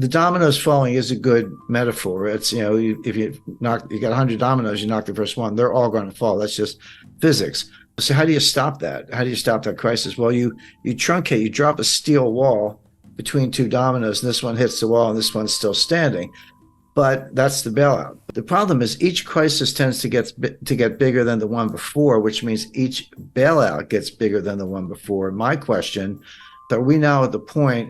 the dominoes falling is a good metaphor. It's, if you got 100 dominoes, you knock the first one, they're all going to fall. That's just physics. So how do you stop that? How do you stop that crisis? Well, you truncate, you drop a steel wall between two dominoes, and this one hits the wall and this one's still standing. But that's the bailout. The problem is each crisis tends to get bigger than the one before, which means each bailout gets bigger than the one before. My question, are we now at the point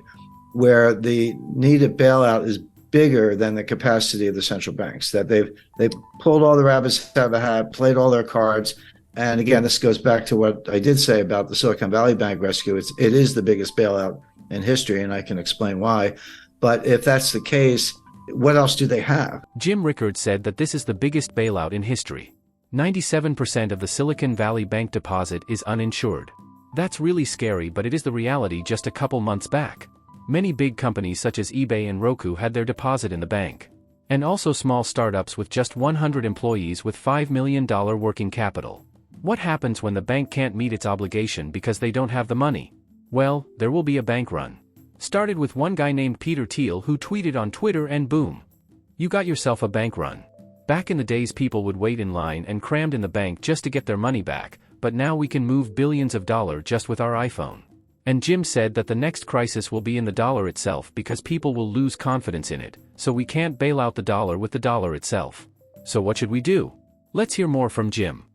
where the needed bailout is bigger than the capacity of the central banks, that they've pulled all the rabbits out of a hat, played all their cards? And again, this goes back to what I did say about the Silicon Valley Bank rescue. It is the biggest bailout in history, and I can explain why. But if that's the case, what else do they have? Jim Rickards said that this is the biggest bailout in history. 97% of the Silicon Valley Bank deposit is uninsured. That's really scary, but it is the reality just a couple months back. Many big companies such as eBay and Roku had their deposit in the bank. And also small startups with just 100 employees with $5 million working capital. What happens when the bank can't meet its obligation because they don't have the money? Well, there will be a bank run. Started with one guy named Peter Thiel who tweeted on Twitter, and boom. You got yourself a bank run. Back in the days, people would wait in line and crammed in the bank just to get their money back, but now we can move billions of dollars just with our iPhone. And Jim said that the next crisis will be in the dollar itself because people will lose confidence in it, so we can't bail out the dollar with the dollar itself. So what should we do? Let's hear more from Jim.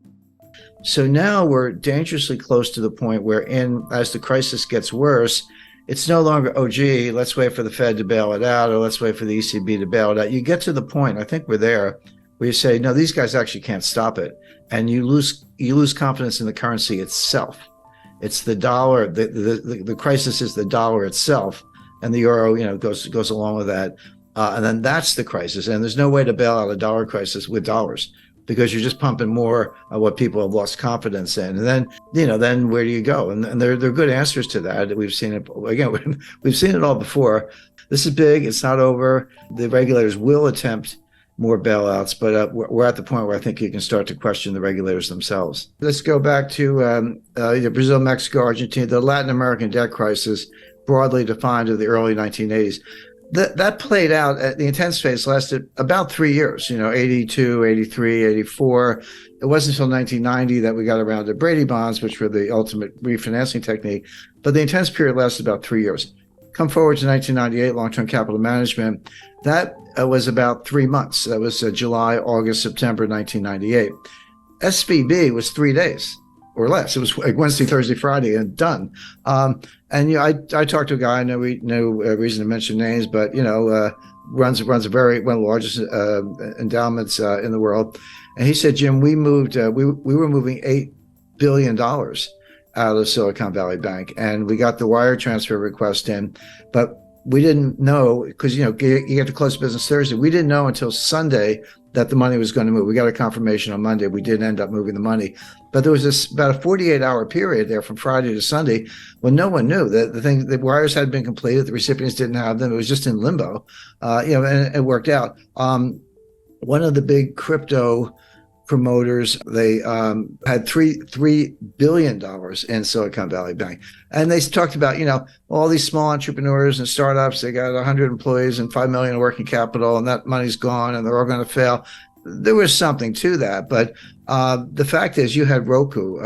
So now we're dangerously close to the point where, as the crisis gets worse, it's no longer, oh, gee, let's wait for the Fed to bail it out, or let's wait for the ECB to bail it out. You get to the point, I think we're there, where you say, no, these guys actually can't stop it. And you lose confidence in the currency itself. It's the dollar. The crisis is the dollar itself, and the euro, goes along with that. And then that's the crisis. And there's no way to bail out a dollar crisis with dollars, because you're just pumping more of what people have lost confidence in. And then, then where do you go? And there are good answers to that. We've seen it again. We've seen it all before. This is big. It's not over. The regulators will attempt more bailouts, but we're at the point where I think you can start to question the regulators themselves. Let's go back to Brazil, Mexico, Argentina, the Latin American debt crisis, broadly defined of the early 1980s. That played out, the intense phase lasted about 3 years, 82, 83, 84. It wasn't until 1990 that we got around to Brady bonds, which were the ultimate refinancing technique. But the intense period lasted about 3 years. Come forward to 1998, long-term capital management. That was about 3 months. That was July, August, September 1998. SVB was 3 days or less. It was like Wednesday, Thursday, Friday, and done. And I talked to a guy. I know no reason to mention names, but runs one of the largest endowments in the world. And he said, Jim, we moved. We were moving $8 billion out of Silicon Valley Bank, and we got the wire transfer request in, but we didn't know, because you get to close business Thursday. We didn't know until Sunday that the money was going to move. We got a confirmation on Monday. We didn't end up moving the money, but there was about a 48-hour period there from Friday to Sunday when no one knew that the wires had been completed. The recipients didn't have them. It was just in limbo, and it worked out. One of the big crypto promoters, they had $3 billion in Silicon Valley Bank. And they talked about, all these small entrepreneurs and startups, they got 100 employees and $5 million in working capital, and that money's gone and they're all going to fail. There was something to that. But the fact is, you had Roku,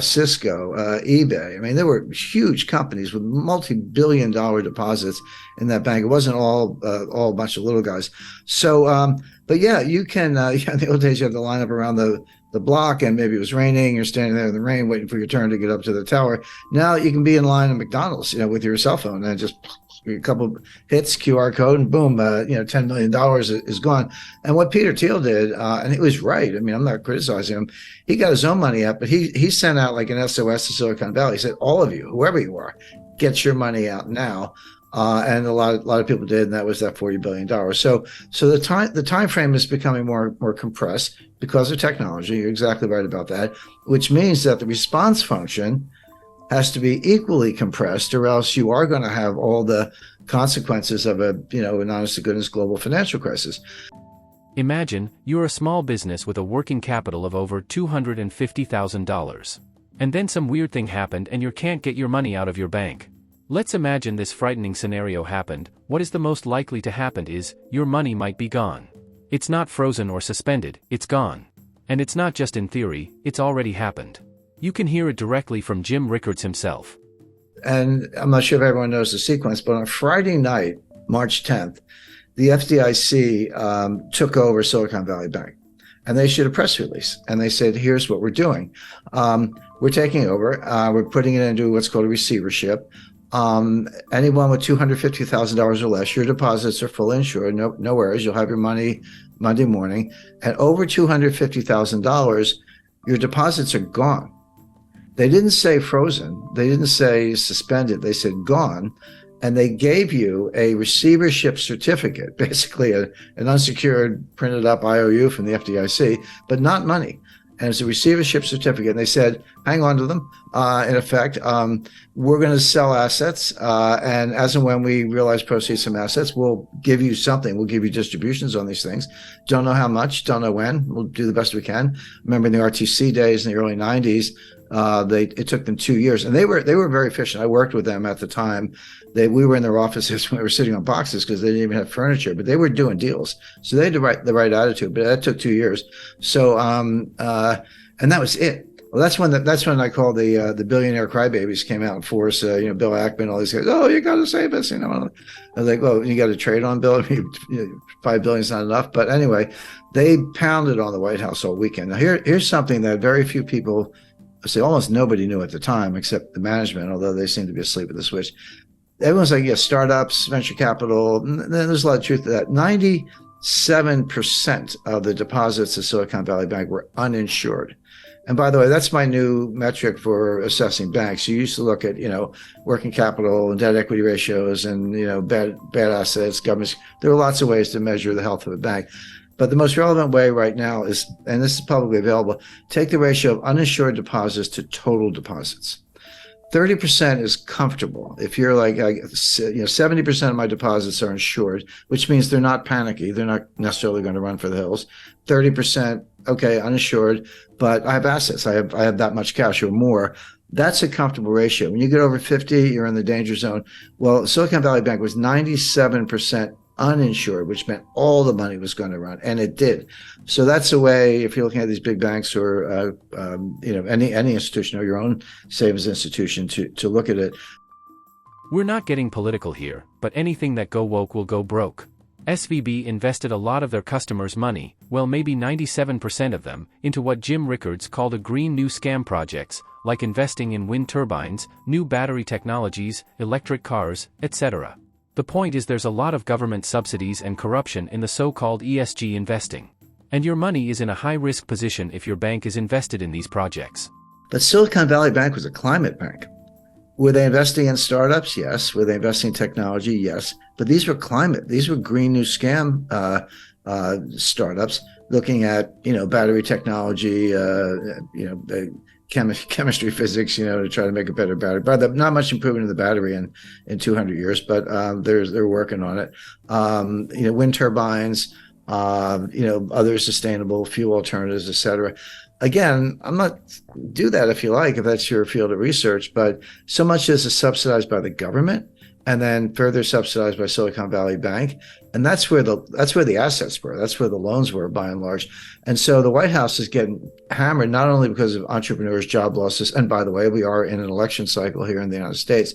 Cisco, eBay. I mean, there were huge companies with multi-billion-dollar deposits in that bank. It wasn't all a bunch of little guys. So, but yeah, you can. In the old days, you had to line up around the block, and maybe it was raining. You're standing there in the rain, waiting for your turn to get up to the tower. Now you can be in line at McDonald's, with your cell phone, and just a couple hits, QR code, and boom, $10 million is gone. And what Peter Thiel did, and he was right. I mean, I'm not criticizing him. He got his own money up, but he sent out like an SOS to Silicon Valley. He said, all of you, whoever you are, get your money out now. And a lot of people did, and that was that $40 billion. So the time frame is becoming more compressed because of technology. You're exactly right about that, which means that the response function has to be equally compressed, or else you are going to have all the consequences of an honest to goodness global financial crisis. Imagine you're a small business with a working capital of over $250,000. And then some weird thing happened and you can't get your money out of your bank. Let's imagine this frightening scenario happened. What is the most likely to happen is, your money might be gone. It's not frozen or suspended, it's gone. And it's not just in theory, it's already happened. You can hear it directly from Jim Rickards himself. And I'm not sure if everyone knows the sequence, but on Friday night, March 10th, the FDIC took over Silicon Valley Bank. And they issued a press release. And they said, here's what we're doing. We're taking over. We're putting it into what's called a receivership. Anyone with $250,000 or less, your deposits are fully insured. No worries. You'll have your money Monday morning. And over $250,000, your deposits are gone. They didn't say frozen. They didn't say suspended. They said gone. And they gave you a receivership certificate, basically an unsecured printed up IOU from the FDIC, but not money. And it's a receivership certificate. And they said, hang on to them. In effect, we're going to sell assets. And as and when we realize proceeds from assets, we'll give you something. We'll give you distributions on these things. Don't know how much, don't know when. We'll do the best we can. Remember in the RTC days in the early 90s, it took them 2 years, and they were very efficient. I worked with them at the time. We were in their offices when we were sitting on boxes because they didn't even have furniture, but they were doing deals. So they had the right attitude, but that took 2 years. So and that was it. Well, that's when I call the billionaire crybabies came out in force. Bill Ackman, all these guys. Oh, you got to save us. I was like, well, you got to trade on Bill. $5 billion is not enough. But anyway, they pounded on the White House all weekend. Now here's something that very few people. See, almost nobody knew at the time except the management, although they seemed to be asleep at the switch. Everyone's like, startups, venture capital. There's a lot of truth to that. 97% of the deposits of Silicon Valley Bank were uninsured. And by the way, that's my new metric for assessing banks. You used to look at, working capital and debt equity ratios and, bad assets, governments. There are lots of ways to measure the health of a bank. But the most relevant way right now is, and this is publicly available, take the ratio of uninsured deposits to total deposits. 30% is comfortable. If you're like, 70% of my deposits are insured, which means they're not panicky. They're not necessarily going to run for the hills. 30%, okay, uninsured, but I have assets. I have that much cash or more. That's a comfortable ratio. When you get over 50, you're in the danger zone. Well, Silicon Valley Bank was 97% uninsured, which meant all the money was going to run, and it did. So that's a way, if you're looking at these big banks or any institution or your own savings institution, to look at it. We're not getting political here, but anything that go woke will go broke. SVB invested a lot of their customers' money, well maybe 97% of them, into what Jim Rickards called a green new scam projects, like investing in wind turbines, new battery technologies, electric cars, etc. The point is there's a lot of government subsidies and corruption in the so-called ESG investing. And your money is in a high-risk position if your bank is invested in these projects. But Silicon Valley Bank was a climate bank. Were they investing in startups? Yes. Were they investing in technology? Yes. But these were climate. These were green new scam startups looking at, battery technology, chemistry, physics, to try to make a better battery. But not much improvement in the battery in 200 years, but they're working on it. Wind turbines, other sustainable fuel alternatives, et cetera. Again, I'm not do that if you like, if that's your field of research, but so much as is subsidized by the government and then further subsidized by Silicon Valley Bank. And that's where the assets were. That's where the loans were by and large. And so the White House is getting hammered, not only because of entrepreneurs, job losses. And by the way, we are in an election cycle here in the United States,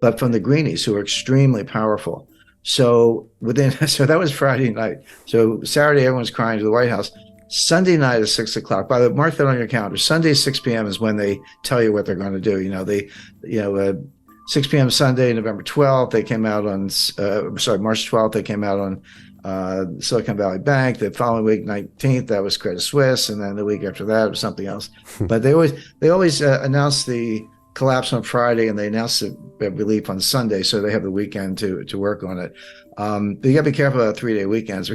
but from the greenies who are extremely powerful. So that was Friday night. So Saturday, everyone's crying to the White House. Sunday night at 6 o'clock. By the way, mark that on your calendar. Sunday, 6 p.m. is when they tell you what they're going to do. 6 p.m. Sunday, November 12th, they came out on, March 12th, they came out on Silicon Valley Bank. The following week, 19th, that was Credit Suisse. And then the week after that, it was something else. But they always announce the collapse on Friday and they announce the relief on Sunday. So they have the weekend to work on it. But you got to be careful about 3-day weekends.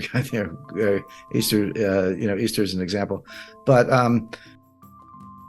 Easter, Easter is an example. But